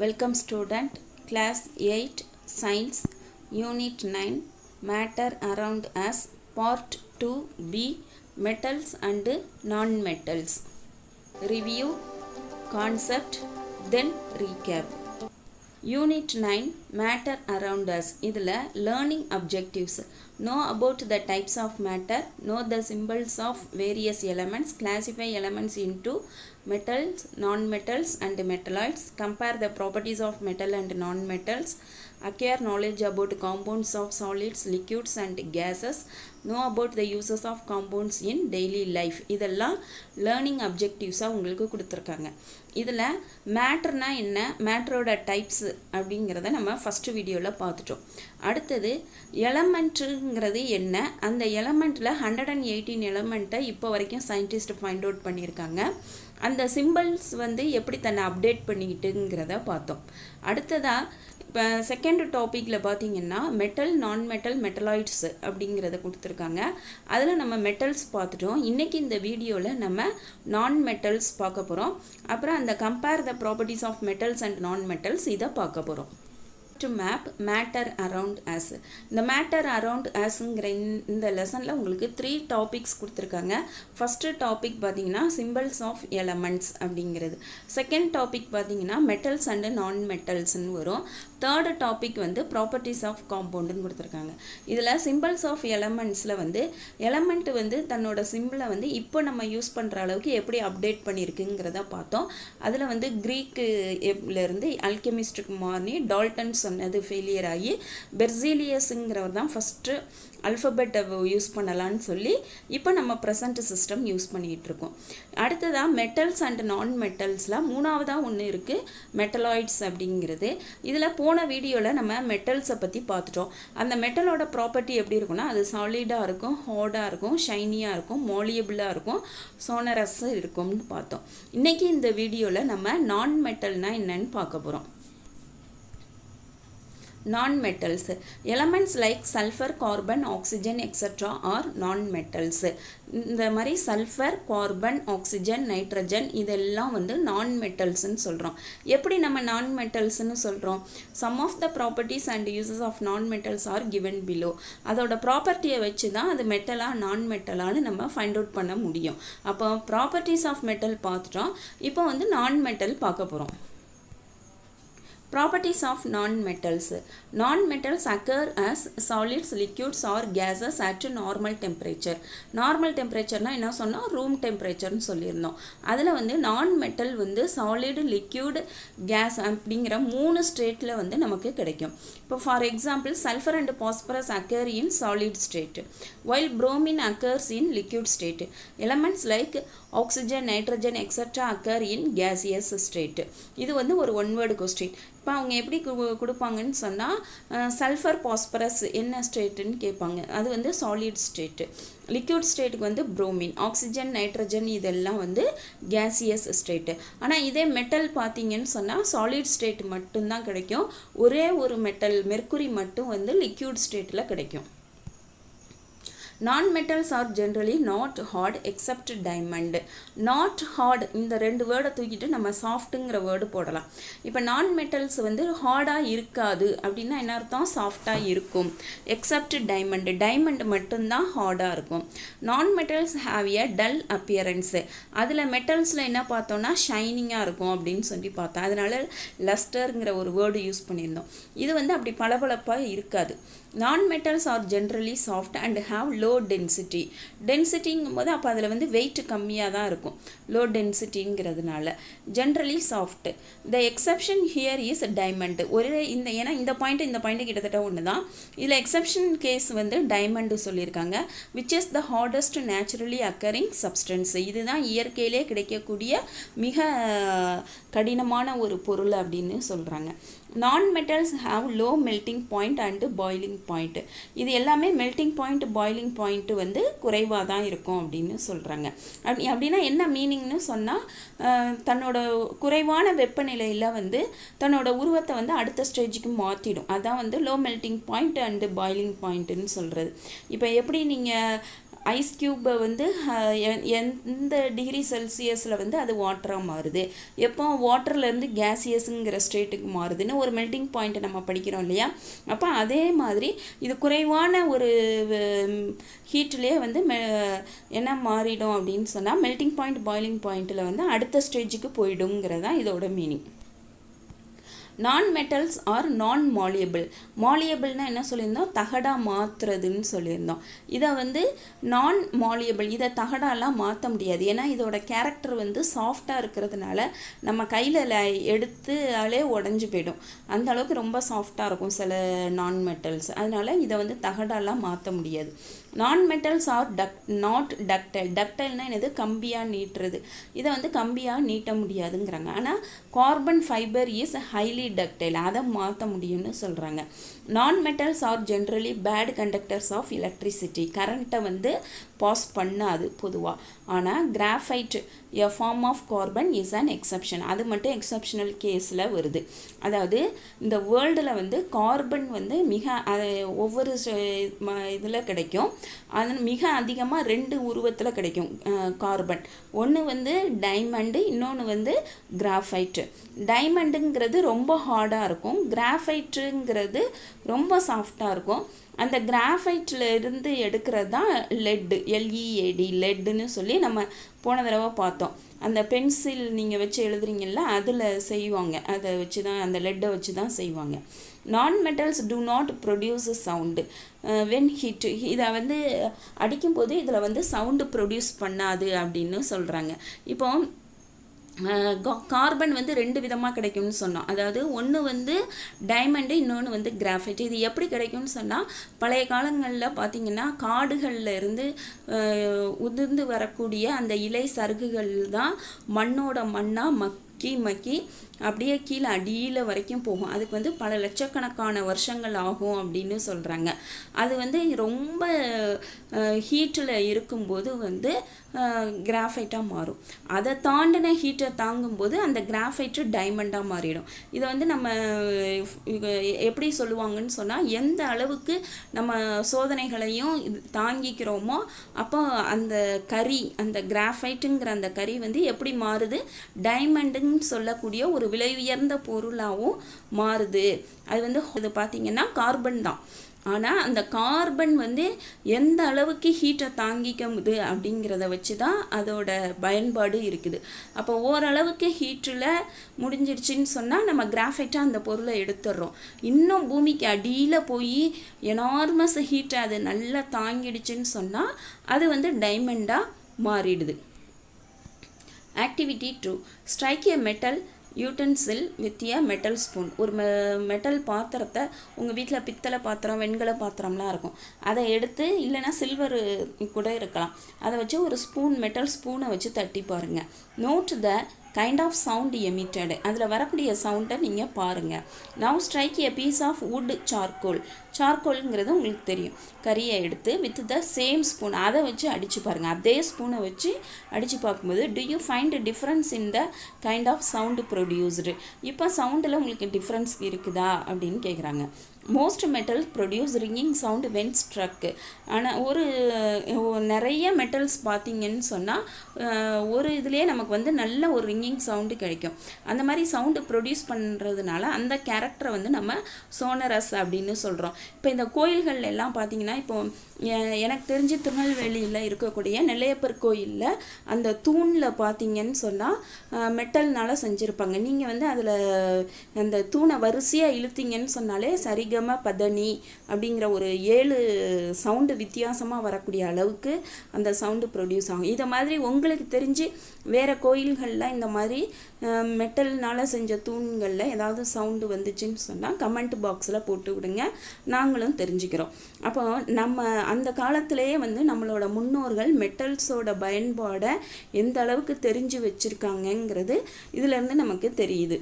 Welcome student, class 8 science unit 9 matter around us part 2b metals and non-metals. Review concept then recap. Unit 9 matter around us. இதில் learning objectives. Know about the types of matter, know the symbols of various elements, classify elements into metals, non-metals and metalloids, compare the properties of metal and non-metals, acquire knowledge about compounds of solids, liquids and gases, know about the uses of compounds in daily life. இதெல்லாம் learning objectives உங்களுக்கு கொடுத்துருக்காங்க. இதில் மேட்டர்னா என்ன, மேட்டரோட types அப்படிங்கிறத நம்ம first வீடியோவில் பார்த்துட்டோம். அடுத்தது எலமெண்ட்டுங்கிறது என்ன, அந்த எலமெண்ட்டில் 118 எலமெண்ட்டை இப்போ வரைக்கும் சயின்டிஸ்ட் ஃபைண்ட் அவுட் பண்ணியிருக்காங்க. அந்த சிம்பிள்ஸ் எப்படி தன்னை அப்டேட் பண்ணிக்கிட்டுங்கிறத பார்த்தோம். அடுத்ததாக இப்போ செகண்ட் டாப்பிக்கில் பார்த்தீங்கன்னா மெட்டல், நான் மெட்டல், மெட்டலாய்ட்ஸ் அப்படிங்கிறத கொடுத்துருக்காங்க. அதில் நம்ம மெட்டல்ஸ் பார்த்துட்டோம். இன்றைக்கி இந்த வீடியோவில் நம்ம நான் மெட்டல்ஸ் பார்க்க போகிறோம். அப்புறம் அந்த compare the properties of metals and non metals இதை பார்க்க போகிறோம். to map matter around us. இந்த matter around usங்கிற இந்த லெசனில் உங்களுக்கு 3 டாபிக்ஸ் கொடுத்துருக்காங்க. ஃபஸ்ட்டு டாபிக் பார்த்தீங்கன்னா சிம்பிள்ஸ் ஆஃப் எலமெண்ட்ஸ் அப்படிங்கிறது. செகண்ட் டாபிக் பார்த்தீங்கன்னா மெட்டல்ஸ் அண்டு நான் மெட்டல்ஸ்ன்னு வரும். தேர்டு டாபிக் ப்ராப்பர்ட்டிஸ் ஆஃப் காம்பவுண்டுன்னு கொடுத்துருக்காங்க. இதில் சிம்பிள்ஸ் ஆஃப் எலமெண்ட்ஸில் எலமெண்ட் தன்னோட சிம்பிளை இப்போ நம்ம யூஸ் பண்ணுற அளவுக்கு எப்படி அப்டேட் பண்ணியிருக்குங்கிறத பார்த்தோம். அதில் க்ரீக்குலேருந்து அல்கெமிஸ்டுக்கு மாறி டால்டன் சொன்னது ஃபெயிலியர் ஆகி பெர்சீலியஸுங்கிறவர் தான் ஃபஸ்ட்டு அல்ஃபபெட்டை யூஸ் பண்ணலான்னு சொல்லி இப்போ நம்ம ப்ரெசண்ட் சிஸ்டம் யூஸ் பண்ணிகிட்ருக்கோம். அடுத்ததாக மெட்டல்ஸ் அண்ட் நான் மெட்டல்ஸில் மூணாவதாக ஒன்று இருக்குது, மெட்டலாய்ட்ஸ் அப்படிங்கிறது. இதில் போன வீடியோவில் நம்ம மெட்டல்ஸை பற்றி பார்த்துட்டோம். அந்த மெட்டலோட ப்ராப்பர்ட்டி எப்படி இருக்குன்னா, அது சாலிடாக இருக்கும், ஹார்டாக இருக்கும், ஷைனியாக இருக்கும், மோலியபிளாக இருக்கும், சோனரஸாக இருக்கும்னு பார்த்தோம். இன்றைக்கி இந்த வீடியோவில் நம்ம நான் மெட்டல்னால் என்னன்னு பார்க்க போகிறோம். Non-metals. Elements like sulfur, carbon, oxygen, etc. are non-metals. இந்த மாதிரி சல்ஃபர், கார்பன், ஆக்சிஜன், நைட்ரஜன் இதெல்லாம் நான் மெட்டல்ஸ்ன்னு சொல்கிறோம். எப்படி நம்ம நான் மெட்டல்ஸ்ன்னு சொல்கிறோம்? Some of the properties and uses of non metals are given below. அதோட ப்ராப்பர்ட்டியை வச்சு தான் அது மெட்டலாக நான் மெட்டலான்னு நம்ம ஃபைண்ட் அவுட் பண்ண முடியும். அப்போ ப்ராப்பர்ட்டிஸ் ஆஃப் மெட்டல் பார்த்துட்டோம். இப்போ நான் மெட்டல் பார்க்க போகிறோம். Properties of non-metals. Non-metals occur as solids, liquids or gases at normal temperature. Normal temperature na enna sonna room temperature nu sollirundom. Adula non-metal solid, liquid, gas அப்படிங்கற மூணு ஸ்டேட்ல நமக்கு கிடைக்கும். இப்போ for example sulfur and phosphorus occur in solid state while bromine occurs in liquid state. Elements like oxygen, nitrogen etc. occur in gaseous state. இது ஒரு one word question. இப்போ அவங்க எப்படி கொடுப்பாங்கன்னு சொன்னால் சல்ஃபர், பாஸ்பரஸ் என்ன ஸ்டேட்டுன்னு கேட்பாங்க. அது சாலிட் ஸ்டேட்டு. லிக்விட் ஸ்டேட்டுக்கு புரோமின், ஆக்சிஜன், நைட்ரஜன் இதெல்லாம் கேசியஸ் ஸ்டேட்டு. ஆனால் இதே மெட்டல் பார்த்தீங்கன்னு சொன்னால் சாலிட் ஸ்டேட் மட்டும்தான் கிடைக்கும். ஒரே ஒரு மெட்டல் மெர்க்குரி மட்டும் லிக்விட் ஸ்டேட்டில் கிடைக்கும். Non-metals are generally not hard except diamond. Not hard இந்த ரெண்டு வேர்டை தூக்கிட்டு நம்ம சாஃப்ட்டுங்கிற வேர்டு போடலாம். இப்போ நான் மெட்டல்ஸ் ஹார்டாக இருக்காது அப்படின்னா என்ன அர்த்தம்? சாஃப்டாக இருக்கும். எக்ஸப்ட் டைமண்ட், டைமண்ட் மட்டும்தான் ஹார்டாக இருக்கும். நான் metals have a dull appearance. அதில் மெட்டல்ஸில் என்ன பார்த்தோம்னா ஷைனிங்காக இருக்கும் அப்படின்னு சொல்லி பார்த்தோம். அதனால லஸ்டருங்கிற ஒரு வேர்டு யூஸ் பண்ணியிருந்தோம். இது அப்படி பளபளப்பாக இருக்காது. Non-metals are generally soft and have low density. டென்சிட்டிங்கும் போது அப்போ அதில் வெயிட் கம்மியாக தான் இருக்கும். லோ டென்சிட்டிங்கிறதுனால generally soft. The exception here is diamond. ஏன்னா இந்த பாயிண்ட் கிட்டத்தட்ட ஒன்று தான். இதில் எக்ஸப்ஷன் கேஸ் டைமண்டு சொல்லியிருக்காங்க. which is the hardest naturally occurring substance. இதுதான் இயற்கையிலே கிடைக்கக்கூடிய மிக கடினமான ஒரு பொருள் அப்படின்னு சொல்கிறாங்க. Non-metals have low melting point and boiling point. இது எல்லாமே melting point, boiling point குறைவாக தான் இருக்கும் அப்படின்னு சொல்கிறாங்க. அப்படின்னா என்ன மீனிங்னு சொன்னால், தன்னோட குறைவான வெப்பநிலையில் தன்னோட உருவத்தை அடுத்த ஸ்டேஜுக்கு மாற்றிடும். அதான் low melting point and boiling பாயிண்ட்டுன்னு சொல்கிறது. இப்போ எப்படி நீங்கள் ஐஸ் க்யூப்பை வந்து எந்த டிகிரி செல்சியஸில் வந்து அது வாட்டராக மாறுது, எப்போ வாட்டர்லேருந்து கேசியஸுங்கிற ஸ்டேட்டுக்கு மாறுதுன்னு ஒரு மெல்டிங் பாயிண்ட்டை நம்ம படிக்கிறோம் இல்லையா. அப்போ அதே மாதிரி இது குறைவான ஒரு ஹீட்லேயே வந்து என்ன மாறிடும் அப்படின்னு சொன்னால் மெல்டிங் பாயிண்ட் பாயிலிங் பாயிண்ட்டில் வந்து அடுத்த ஸ்டேஜுக்கு போயிடுங்கிறது தான் இதோட மீனிங். non-metals are non-malleable. malleableனா என்ன சொல்லியிருந்தோம், தகடா மாற்றுறதுன்னு சொல்லியிருந்தோம். இதை வந்து non-malleable, இதை தகடாலாம் மாற்ற முடியாது. ஏன்னா இதோட கேரக்டர் வந்து சாஃப்டாக இருக்கிறதுனால நம்ம கையில் எடுத்தாலே உடஞ்சி போயிடும். அந்த அளவுக்கு ரொம்ப சாஃப்டாக இருக்கும் சில non-metals. அதனால இதை வந்து தகடாலாம் மாற்ற முடியாது. non-metals are not ductile. ductileனா என்னது, கம்பியாக நீட்டுறது. இதை வந்து கம்பியாக நீட்ட முடியாதுங்கிறாங்க. ஆனால் carbon fibre is highly ductile, அதை மாற்ற முடியும்னு சொல்கிறாங்க. non-metals are generally bad conductors of electricity. கரண்ட்டை வந்து பாஸ் பண்ணாது பொதுவாக. ஆனால் graphite a form of carbon is an exception. அது மட்டும் எக்ஸப்ஷனல் கேஸில் வருது. அதாவது இந்த வேர்ல்டில் வந்து கார்பன் வந்து மிக ஒவ்வொரு இதில் கிடைக்கும். அது மிக அதிகமாக 2 உருவத்தில் கிடைக்கும் கார்பன். ஒன்று வந்து டைமண்டு, இன்னொன்று வந்து கிராஃபைட்டு. டைமண்டுங்கிறது ரொம்ப ஹார்டாக இருக்கும், கிராஃபைட்டுங்கிறது ரொம்ப சாஃப்டாக இருக்கும். அந்த கிராஃபைட்டில் இருந்து எடுக்கிறது தான் லெட்டு, LEAD, லெட்டுன்னு சொல்லி நம்ம போன தடவை பார்த்தோம். அந்த பென்சில் நீங்கள் வச்சு எழுதுறீங்கல்ல, அதில் செய்வாங்க, அதை வச்சு தான், அந்த லெட்டை வச்சு தான் செய்வாங்க. non-metals do not produce sound when hit. இதை வந்து அடிக்கும்போது இதில் வந்து சவுண்டு ப்ரொடியூஸ் பண்ணாது அப்படின்னு சொல்கிறாங்க. இப்போ கார்பன் வந்து 2 விதமாக கிடைக்கும்னு சொன்னோம். அதாவது ஒன்று வந்து டைமண்டு, இன்னொன்று வந்து கிராஃபைட். இது எப்படி கிடைக்கும்னு சொன்னால், பழைய காலங்களில் பார்த்திங்கன்னா காடுகளில் இருந்து உதிர்ந்து வரக்கூடிய அந்த இலை சருகுகள் தான் மண்ணோட மண்ணாக மக்கி அப்படியே கீழே அடியில் வரைக்கும் போகும். அதுக்கு வந்து பல லட்சக்கணக்கான வருஷங்கள் ஆகும் அப்படின்னு சொல்கிறாங்க. அது வந்து ரொம்ப ஹீட்டில் இருக்கும்போது வந்து கிராஃபைட்டாக மாறும். அதை தாண்டின ஹீட்டை தாங்கும்போது அந்த கிராஃபைட்டு டைமண்டாக மாறிடும். இதை வந்து நம்ம எப்படி சொல்லுவாங்கன்னு சொன்னால், எந்த அளவுக்கு நம்ம சோதனைகளையும் தாங்கிக்கிறோமோ அப்போ அந்த கரி, அந்த கிராஃபைட்டுங்கிற அந்த கரி வந்து எப்படி மாறுது, டைமண்டுன்னு சொல்லக்கூடிய ஒரு விலை உயர்ந்த பொருளாகவும் மாறுது. அது வந்து இது பார்த்திங்கன்னா கார்பன் தான். ஆனால் அந்த கார்பன் வந்து எந்த அளவுக்கு ஹீட்டை தாங்கிக்குது அப்படிங்கிறத வச்சு தான் அதோட பயன்பாடு இருக்குது. அப்போ ஓரளவுக்கு ஹீட்டில் முடிஞ்சிடுச்சின்னு சொன்னால் நம்ம கிராஃபைட்டாக அந்த பொருளை எடுத்துடுறோம். இன்னும் பூமிக்கு அடியில் போய் எனார்மஸ் ஹீட்டை அது நல்லா தாங்கிடுச்சின்னு சொன்னால் அது வந்து டைமண்டாக மாறிடுது. Activity 2. Strike a metal utensil with a metal spoon. ஒரு மெட்டல் பாத்திரத்தை, உங்கள் வீட்டில் பித்தளை பாத்திரம், வெண்கல பாத்திரம்லாம் இருக்கும், அதை எடுத்து, இல்லைன்னா சில்வர் கூட இருக்கலாம், அதை வச்சு ஒரு ஸ்பூன், மெட்டல் ஸ்பூனை வச்சு தட்டி பாருங்கள். Note the kind of sound emitted. அதில் வரக்கூடிய சவுண்டை நீங்கள் பாருங்கள். Now strike a piece of wood charcoal. சார்கோலுங்கிறது உங்களுக்கு தெரியும், கரியை எடுத்து வித் த சேம் ஸ்பூன் அதை வச்சு அடித்து பாருங்கள். அதே ஸ்பூனை வச்சு அடித்து பார்க்கும்போது do you find difference in the kind of sound produced. இப்போ சவுண்டில் உங்களுக்கு டிஃப்ரென்ஸ் இருக்குதா அப்படின்னு கேட்குறாங்க. Most metal produce ringing sound when struck. ஆனால் நிறைய மெட்டல்ஸ் பார்த்திங்கன்னு சொன்னால் ஒரு இதுலேயே நமக்கு வந்து நல்ல ஒரு ரிங்கிங் சவுண்டு கிடைக்கும். அந்த மாதிரி சவுண்டு ப்ரொடியூஸ் பண்ணுறதுனால அந்த கேரக்டரை வந்து நம்ம சோனரஸ் அப்படின்னு சொல்கிறோம். இப்போ இந்த கோயில்கள் எல்லாம் பார்த்திங்கன்னா, இப்போ எனக்கு தெரிஞ்சு திருநெல்வேலியில் இருக்கக்கூடிய நெல்லையப்பர் கோயிலில் அந்த தூணில் பார்த்திங்கன்னு சொன்னால் மெட்டல்னால் செஞ்சுருப்பாங்க. நீங்கள் வந்து அதில் அந்த தூணை வரிசையாக இழுத்திங்கன்னு சொன்னாலே சரிகம பதனி அப்படிங்கிற ஒரு 7 சவுண்டு வித்தியாசமாக வரக்கூடிய அளவுக்கு அந்த சவுண்டு ப்ரொடியூஸ் ஆகும். இதை மாதிரி உங்களுக்கு தெரிஞ்சு வேறு கோயில்களில் இந்த மாதிரி மெட்டல்னால் செஞ்ச தூண்களில் ஏதாவது சவுண்டு வந்துச்சுன்னு சொன்னால் கமெண்ட் பாக்ஸில் போட்டு விடுங்க, நாங்களும் தெரிஞ்சுக்கிறோம். அப்போ நம்ம அந்த காலத்திலேயே வந்து நம்மளோட முன்னோர்கள் மெட்டல்ஸோட பயன்பாடை எந்த அளவுக்கு தெரிஞ்சு வச்சுருக்காங்கங்கிறது இதிலேருந்து நமக்கு தெரியுது.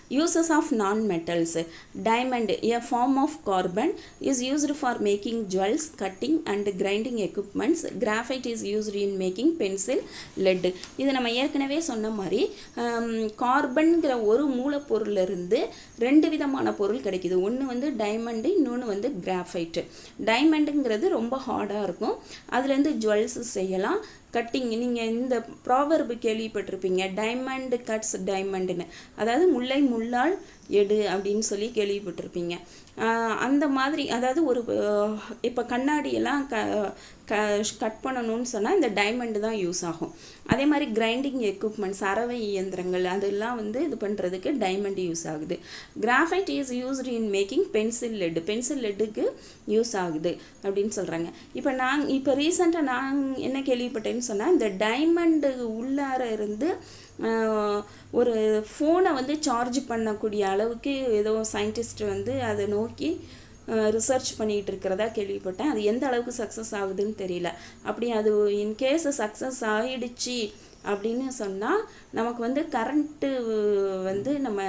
Uses of non-metals. Diamond, a form of carbon, is used for making jewels, cutting and grinding equipments. Graphite is used in making pencil, lead. இது நம்ம ஏற்கனவே சொன்ன மாதிரி கார்பன்கிற ஒரு மூலப்பொருளிலிருந்து ரெண்டு விதமான பொருள் கிடைக்குது. ஒன்று வந்து டைமண்டு, இன்னொன்று வந்து கிராஃபைட்டு. டைமண்டுங்கிறது ரொம்ப ஹார்டாக இருக்கும், அதுலேருந்து ஜுவல்ஸ் செய்யலாம். கட்டிங், நீங்கள் இந்த ப்ராவர்பு கேள்விப்பட்டிருப்பீங்க, டைமண்ட் கட்ஸ் டைமண்டுன்னு, அதாவது முல்லை முள்ளால் எடு அப்படின்னு சொல்லி கேள்விப்பட்டிருப்பீங்க. அந்த மாதிரி, அதாவது ஒரு இப்போ கண்ணாடியெல்லாம் கட் பண்ணணும்னு சொன்னால் இந்த டைமண்டு தான் யூஸ் ஆகும். அதே மாதிரி கிரைண்டிங் எக்யூப்மெண்ட்ஸ், அரவை இயந்திரங்கள், அதெல்லாம் வந்து இது பண்ணுறதுக்கு டைமண்ட் யூஸ் ஆகுது. Graphite is used in making pencil lead, pencil லெட்டுக்கு யூஸ் ஆகுது அப்படின்னு சொல்கிறாங்க. இப்போ ரீசெண்டாக நான் என்ன கேள்விப்பட்டேன்னு சொன்னால், இந்த டைமண்டு உள்ளார இருந்து ஒரு ஃபோனை வந்து சார்ஜ் பண்ணக்கூடிய அளவுக்கு ஏதோ சயின்டிஸ்ட் வந்து அதை நோக்கி ரிசர்ச் பண்ணிகிட்டு இருக்கிறதா கேள்விப்பட்டேன். அது எந்த அளவுக்கு சக்ஸஸ் ஆகுதுன்னு தெரியல. அப்படி அது இன்கேஸ் சக்ஸஸ் ஆகிடுச்சு அப்படின்னு சொன்னால் நமக்கு வந்து கரண்ட்டு வந்து நம்ம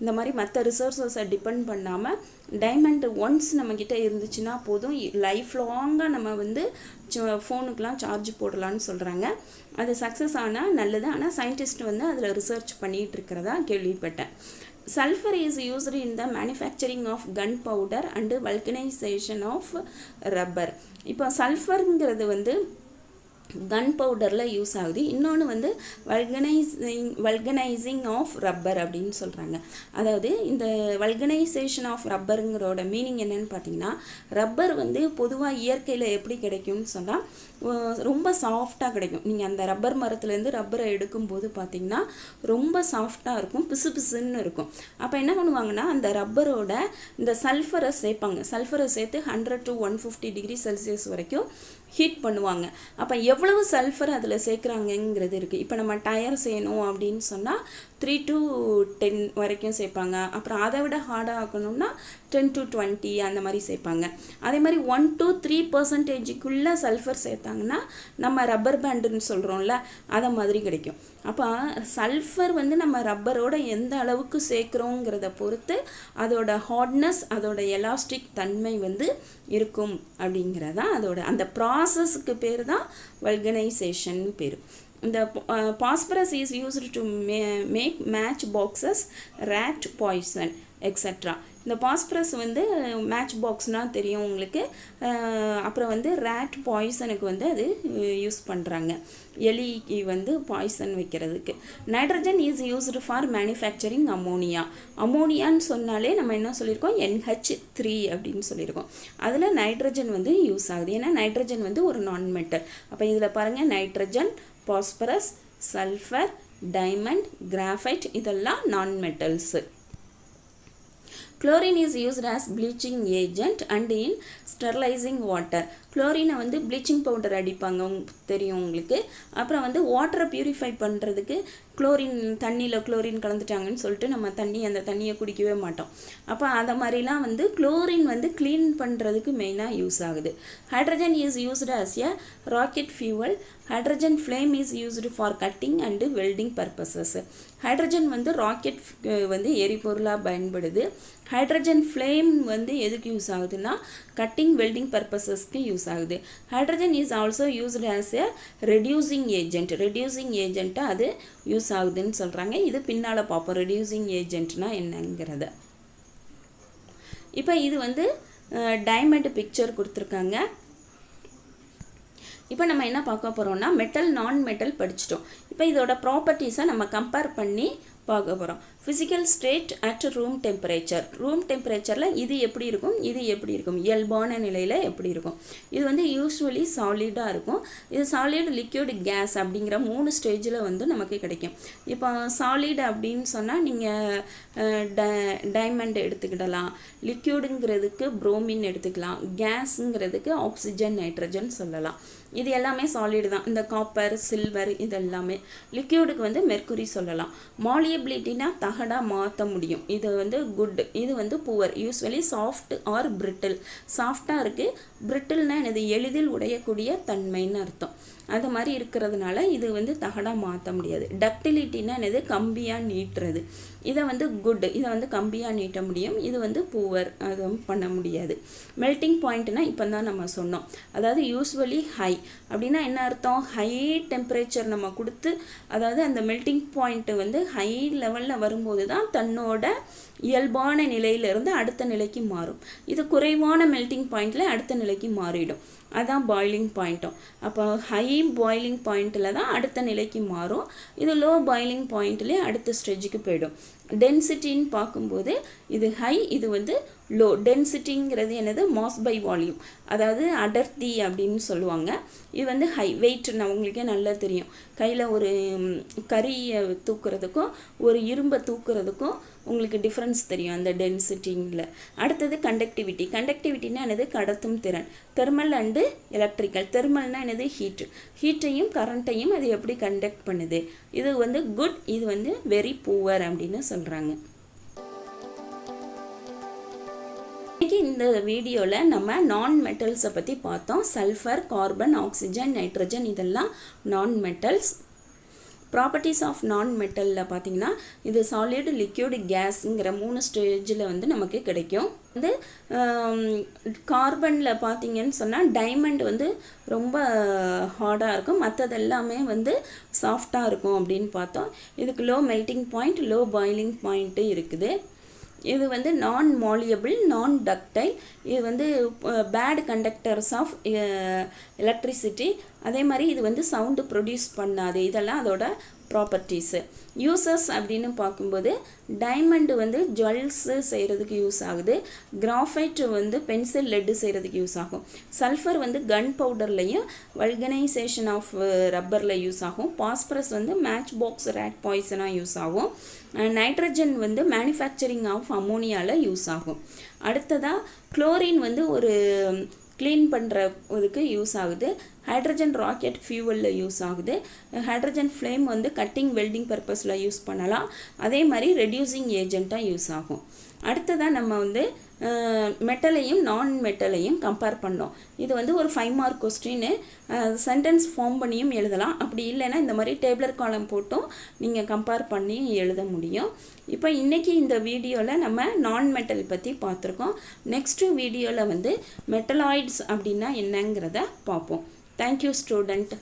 இந்த மாதிரி மற்ற ரிசோர்ஸஸை டிபெண்ட் பண்ணாமல் டைமண்ட் ஒன்ஸ் நம்மக்கிட்ட இருந்துச்சுன்னா போதும், லைஃப் லாங்காக நம்ம வந்து ஃபோனுக்கெலாம் சார்ஜ் போடலான்னு சொல்கிறாங்க. அது சக்ஸஸ் ஆனால் நல்லது, ஆனால் சயின்டிஸ்ட் வந்து அதில் ரிசர்ச் பண்ணிகிட்டு இருக்கிறதா கேள்விப்பட்டேன். Sulfur is used in the manufacturing of gunpowder and vulcanization of rubber. இப்போ சல்ஃபருங்கிறது வந்து கன் பவுடரில் யூஸ் ஆகுது. இன்னொன்று வந்து வல்கனைசிங் ஆஃப் ரப்பர் அப்படின்னு சொல்கிறாங்க. அதாவது இந்த வல்கனைசேஷன் ஆஃப் ரப்பருங்கிறோட மீனிங் என்னன்னு பார்த்தீங்கன்னா, ரப்பர் வந்து பொதுவாக இயற்கையில் எப்படி கிடைக்கும்னு சொன்னால் ரொம்ப சாஃப்டாக கிடைக்கும். நீங்கள் அந்த ரப்பர் மரத்துலேருந்து ரப்பரை எடுக்கும்போது பார்த்தீங்கன்னா ரொம்ப சாஃப்டாக இருக்கும், பிசு பிசுன்னு இருக்கும். அப்போ என்ன பண்ணுவாங்கன்னா, அந்த ரப்பரோட இந்த சல்ஃபரை சேர்ப்பாங்க. சல்ஃபரை சேர்த்து 100 to 150 டிகிரி செல்சியஸ் வரைக்கும் ஹீட் பண்ணுவாங்க. அப்போ எவ்வளவு சல்ஃபர் அதில் சேர்க்குறாங்கங்கிறது இருக்குது. இப்போ நம்ம டயர் செய்யணும் அப்படின்னு சொன்னால் 3 to 10 வரைக்கும் சேர்ப்பாங்க. அப்புறம் அதை விட ஹார்டாக ஆக்கணும்னா 10 to 20 அந்த மாதிரி சேர்ப்பாங்க. அதே மாதிரி 1 to 3% சல்ஃபர் சேர்த்தாங்கன்னா நம்ம ரப்பர் பேண்டுன்னு சொல்கிறோம்ல, அதை மாதிரி கிடைக்கும். அப்போ சல்ஃபர் வந்து நம்ம ரப்பரோட எந்த அளவுக்கு சேர்க்குறோங்கிறத பொறுத்து அதோட ஹார்ட்னஸ், அதோட எலாஸ்டிக் தன்மை வந்து இருக்கும் அப்படிங்கிறதான் அதோட அந்த ப்ராசஸ்க்கு பேர் தான் வல்கனைசேஷன் பேர். இந்த phosphorus is used to make match boxes, rat poison etcetera. இந்த பாஸ்பரஸ் வந்து மேட்ச் பாக்ஸ்னால் தெரியும் உங்களுக்கு. அப்புறம் வந்து ரேட் பாய்சனுக்கு வந்து அது யூஸ் பண்ணுறாங்க, எலிக்கு வந்து பாய்சன் வைக்கிறதுக்கு. Nitrogen is used for manufacturing ammonia. அமோனியான்னு சொன்னாலே நம்ம என்ன சொல்லியிருக்கோம், NH3 அப்படின்னு சொல்லியிருக்கோம். அதில் நைட்ரஜன் வந்து யூஸ் ஆகுது, ஏன்னா நைட்ரஜன் வந்து ஒரு நான் மெட்டல். அப்போ இதில் பாருங்கள், nitrogen, phosphorus, sulphur, diamond, graphite இதெல்லாம் நான் metals. Chlorine is used as bleaching agent and in sterilizing water. குளோரினை வந்து ப்ளீச்சிங் பவுடர் அடிப்பாங்க, தெரியும் உங்களுக்கு. அப்புறம் வந்து வாட்டரை பியூரிஃபை பண்ணுறதுக்கு குளோரின், தண்ணியில் குளோரின் கலந்துட்டாங்கன்னு சொல்லிட்டு நம்ம அந்த தண்ணியை குடிக்கவே மாட்டோம். அப்போ அதை மாதிரிலாம் வந்து குளோரின் வந்து க்ளீன் பண்ணுறதுக்கு மெயினாக யூஸ் ஆகுது. Hydrogen is used as a rocket fuel. Hydrogen flame is used for cutting and welding purposes. Hydrogen வந்து ராக்கெட் வந்து எரிபொருளாக பயன்படுது. ஹைட்ரஜன் ஃப்ளேம் வந்து எதுக்கு யூஸ் ஆகுதுன்னா கட்டிங், வெல்டிங் பர்பஸஸ்க்கு யூஸ் ஆகுது. Hydrogen is also used as a reducing agent. ரெடியூசிங் ஏஜென்ட்டாக அது யூஸ் ஆகுதுன்னு சொல்கிறாங்க. இது பின்னால் பார்ப்போம் ரெடியூசிங் ஏஜென்ட்னா என்னங்கிறத. இப்போ இது வந்து டைமண்ட் பிக்சர் கொடுத்துருக்காங்க. இப்போ நம்ம என்ன பார்க்க போகிறோம்னா, மெட்டல், நான் மெட்டல் படிச்சிட்டோம். இப்போ இதோட ப்ராப்பர்ட்டிஸை நம்ம கம்பேர் பண்ணி பார்க்க போகிறோம். Physical state at room temperature. Room டெம்பரேச்சரில் இது எப்படி இருக்கும், இது எப்படி இருக்கும், இயல்பான நிலையில் எப்படி இருக்கும். இது வந்து யூஸ்வலி சாலிடாக இருக்கும். இது சாலிட், லிக்யூட், கேஸ் அப்படிங்கிற 3 ஸ்டேஜில் வந்து நமக்கு கிடைக்கும். இப்போ சாலிட் அப்படின்னு சொன்னால் நீங்கள் டைமண்ட் எடுத்துக்கிடலாம், லிக்யூடுங்கிறதுக்கு புரோமின் எடுத்துக்கலாம், கேஸுங்கிறதுக்கு ஆக்சிஜன், நைட்ரஜன் சொல்லலாம். இது எல்லாமே சாலிடு தான். இந்த காப்பர், சில்வர் இது எல்லாமே. லிக்யூடுக்கு வந்து மெர்க்குரி சொல்லலாம். மாலியபிலிட்டினா தகடாக மாற்ற முடியும், இது வந்து குட். இது வந்து poor. Usually soft or brittle. சாஃப்டாக இருக்குது, பிரிட்டில்னா எனது எளிதில் உடையக்கூடிய தன்மைன்னு அர்த்தம். அது மாதிரி இருக்கிறதுனால இது வந்து தகடாக மாற்ற முடியாது. டக்டிலிட்டினா என்னது, கம்பியாக நீட்டுறது. இதை வந்து குட், இதை வந்து கம்பியாக நீட்ட முடியும். இது வந்து பூவர், அதுவும் பண்ண முடியாது. மெல்ட்டிங் பாயிண்ட்னா இப்போ தான் நம்ம சொன்னோம். அதாவது யூஸ்வலி ஹை அப்படின்னா என்ன அர்த்தம்? ஹை டெம்பரேச்சர் நம்ம கொடுத்து, அதாவது அந்த மெல்ட்டிங் பாயிண்ட் வந்து ஹை லெவலில் வரும்போது தான் தன்னோட இயல்பான நிலையிலிருந்து அடுத்த நிலைக்கு மாறும். இது குறைவான மெல்ட்டிங் பாயிண்டில் அடுத்த நிலைக்கு மாறிடும். அதான் பாயிலிங் பாயிண்ட்டும். அப்போ ஹை பாயிலிங் பாயிண்டில் தான் அடுத்த நிலைக்கு மாறும். இது லோ பாயிலிங் பாயிண்ட்லேயே அடுத்த ஸ்டேஜுக்கு போயிடும். டென்சிட்டின்னு பார்க்கும்போது இது ஹை, இது வந்து லோ. டென்சிட்டிங்கிறது என்னது? மாஸ் பை வால்யூம், அதாவது அடர்த்தி அப்படின்னு சொல்லுவாங்க. இது வந்து ஹை வெயிட். உங்களுக்கே நல்லா தெரியும், கையில் ஒரு கறியை தூக்குறதுக்கும் ஒரு இரும்பை தூக்குறதுக்கும் உங்களுக்கு டிஃப்ரென்ஸ் தெரியும் அந்த டென்சிட்டிங்கில். அடுத்தது கண்டக்டிவிட்டி. கண்டக்டிவிட்டினா என்னது? கடத்தும் திறன். Thermal and electrical. தெர்மல்னா என்னது? ஹீட்டு. ஹீட்டையும் கரண்ட்டையும் அது எப்படி கண்டக்ட் பண்ணுது? இது வந்து குட், இது வந்து வெரி புவர் அப்படின்னு சொல்கிறாங்க. இன்றைக்கி இந்த வீடியோவில் நம்ம நான் மெட்டல்ஸை பற்றி பார்த்தோம். சல்ஃபர், கார்பன், ஆக்சிஜன், நைட்ரஜன் இதெல்லாம் நான் மெட்டல்ஸ். ப்ராப்பர்ட்டிஸ் ஆஃப் நான் மெட்டலில் பார்த்திங்கன்னா இது சாலிட், லிக்யூட், கேஸுங்கிற 3 ஸ்டேஜில் வந்து நமக்கு கிடைக்கும். வந்து கார்பனில் பார்த்திங்கன்னு சொன்னால் டைமண்ட் வந்து ரொம்ப ஹார்டாக இருக்கும், மற்றதெல்லாமே வந்து சாஃப்டாக இருக்கும் அப்படின்னு பார்த்தோம். இதுக்கு low melting point, low boiling point இருக்குது. இது வந்து நான் மாலியபிள், நான் டக்டைல். இது வந்து பேட் கண்டக்டர்ஸ் ஆஃப் எலக்ட்ரிசிட்டி. அதே மாதிரி இது வந்து சவுண்டு ப்ரொடியூஸ் பண்ணாது. இதெல்லாம் அதோட ப்ராப்பர்ட்டிஸு. யூசஸ் அப்படின்னு பார்க்கும்போது டைமண்டு வந்து ஜுவல்ஸு செய்கிறதுக்கு யூஸ் ஆகுது. கிராஃபைட் வந்து பென்சில் லெட்டு செய்கிறதுக்கு யூஸ் ஆகும். சல்ஃபர் வந்து கன் பவுடர்லையும் வல்கனைசேஷன் ஆஃப் ரப்பரில் யூஸ் ஆகும். பாஸ்பரஸ் வந்து மேட்ச் பாக்ஸ் ரேட் பாய்சனாக யூஸ் ஆகும். நைட்ரஜன் வந்து மேனுஃபேக்சரிங் ஆஃப் அமோனியாவில் யூஸ் ஆகும். அடுத்ததாக குளோரின் வந்து ஒரு க்ளீன் பண்ணுறதுக்கு யூஸ் ஆகுது. ஹைட்ரஜன் ராக்கெட் ஃபியூவலில் யூஸ் ஆகுது. ஹைட்ரஜன் ஃப்ளேம் வந்து கட்டிங் வெல்டிங் பர்பஸில் யூஸ் பண்ணலாம். அதே மாதிரி ரெடியூசிங் ஏஜெண்ட்டாக யூஸ் ஆகும். அடுத்ததாக நம்ம வந்து மெட்டலையும் நான் மெட்டலையும் கம்பேர் பண்ணோம். இது வந்து ஒரு 5 மார்க் கொஸ்டின்னு சென்டென்ஸ் ஃபார்ம் பண்ணியும் எழுதலாம். அப்படி இல்லைன்னா இந்த மாதிரி டேபிளர் காலம் போட்டும் நீங்கள் கம்பேர் பண்ணி எழுத முடியும். இப்போ இன்றைக்கி இந்த வீடியோவில் நம்ம நான் மெட்டல் பற்றி பார்த்துருக்கோம். நெக்ஸ்ட்டு வீடியோவில் வந்து மெட்டலாய்ட்ஸ் அப்படின்னா என்னங்கிறத பார்ப்போம். Thank you student.